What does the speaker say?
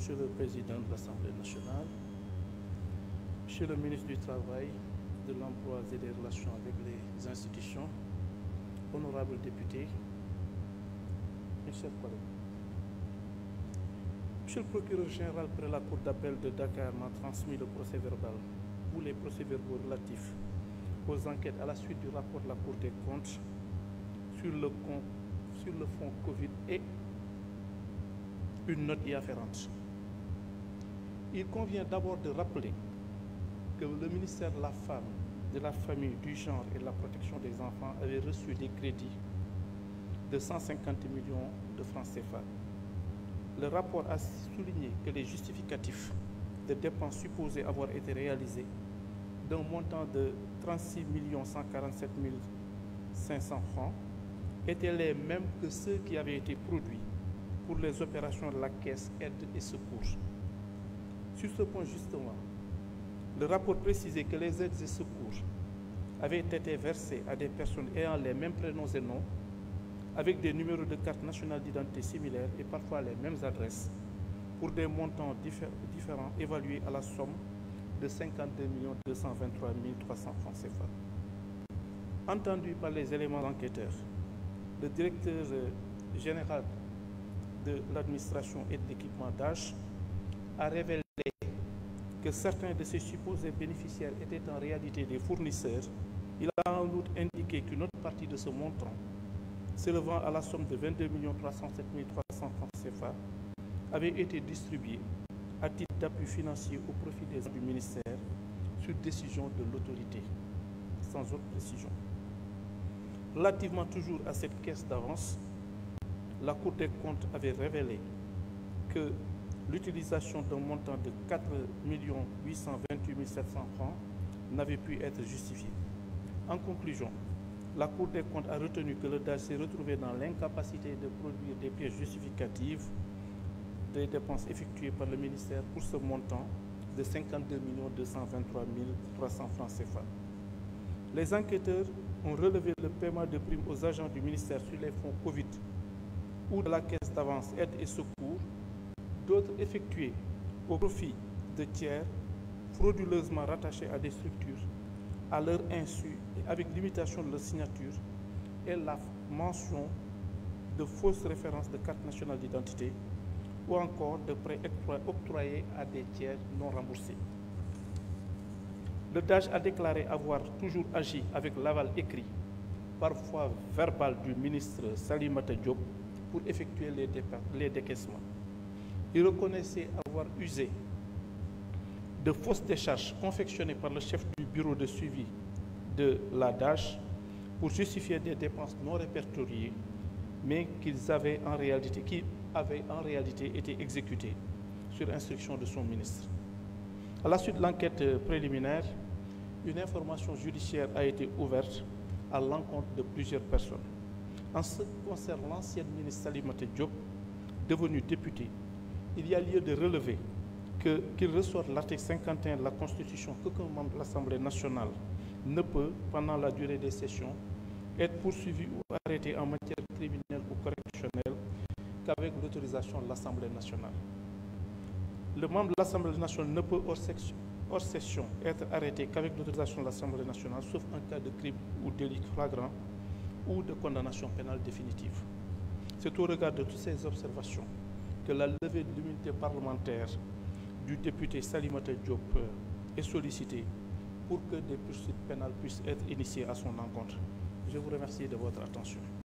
Monsieur le Président de l'Assemblée nationale, Monsieur le ministre du Travail, de l'Emploi et des Relations avec les institutions, honorables députés, mes chers collègues. Monsieur le procureur général près la Cour d'appel de Dakar m'a transmis le procès-verbal ou les procès-verbaux relatifs aux enquêtes à la suite du rapport de la Cour des comptes sur le fonds Covid et une note y afférente. Il convient d'abord de rappeler que le ministère de la Femme, de la Famille, du Genre et de la Protection des enfants avait reçu des crédits de 150 millions de francs CFA. Le rapport a souligné que les justificatifs de dépenses supposées avoir été réalisés d'un montant de 36 147 500 francs étaient les mêmes que ceux qui avaient été produits pour les opérations de la Caisse Aide et Secours. Sur ce point justement, le rapport précisait que les aides et secours avaient été versées à des personnes ayant les mêmes prénoms et noms, avec des numéros de carte nationale d'identité similaires et parfois les mêmes adresses, pour des montants différents évalués à la somme de 52 223 300 francs CFA. Entendu par les éléments enquêteurs, le directeur général de l'administration et de l'équipement d'âge a révélé que certains de ces supposés bénéficiaires étaient en réalité des fournisseurs. Il a en outre indiqué qu'une autre partie de ce montant, s'élevant à la somme de 22 307 300 francs CFA, avait été distribuée à titre d'appui financier au profit des agents du ministère sur décision de l'autorité, sans autre précision. Relativement toujours à cette caisse d'avance, la Cour des comptes avait révélé que l'utilisation d'un montant de 4 828 700 francs n'avait pu être justifiée. En conclusion, la Cour des comptes a retenu que le DAGE s'est retrouvé dans l'incapacité de produire des pièces justificatives des dépenses effectuées par le ministère pour ce montant de 52 223 300 francs CFA. Les enquêteurs ont relevé le paiement de primes aux agents du ministère sur les fonds Covid ou de la Caisse d'avance aide et secours, d'autres effectués au profit de tiers frauduleusement rattachés à des structures à leur insu et avec limitation de leur signature et la mention de fausses références de carte nationale d'identité ou encore de prêts octroyés à des tiers non remboursés. Le DAGE a déclaré avoir toujours agi avec l'aval écrit, parfois verbal, du ministre Salimata Diop pour effectuer les décaissements. Il reconnaissait avoir usé de fausses décharges confectionnées par le chef du bureau de suivi de la DAGE pour justifier des dépenses non répertoriées, mais qui avaient en réalité été exécutées sur instruction de son ministre. À la suite de l'enquête préliminaire, une information judiciaire a été ouverte à l'encontre de plusieurs personnes. En ce qui concerne l'ancienne ministre Salimata Diop, devenue députée, il y a lieu de relever qu'il ressort de l'article 51 de la Constitution qu'aucun membre de l'Assemblée nationale ne peut, pendant la durée des sessions, être poursuivi ou arrêté en matière criminelle ou correctionnelle qu'avec l'autorisation de l'Assemblée nationale. Le membre de l'Assemblée nationale ne peut, hors session, être arrêté qu'avec l'autorisation de l'Assemblée nationale, sauf en cas de crime ou délit flagrant ou de condamnation pénale définitive. C'est au regard de toutes ces observations que la levée de l'immunité parlementaire du député Salimata Diop est sollicitée pour que des poursuites pénales puissent être initiées à son encontre. Je vous remercie de votre attention.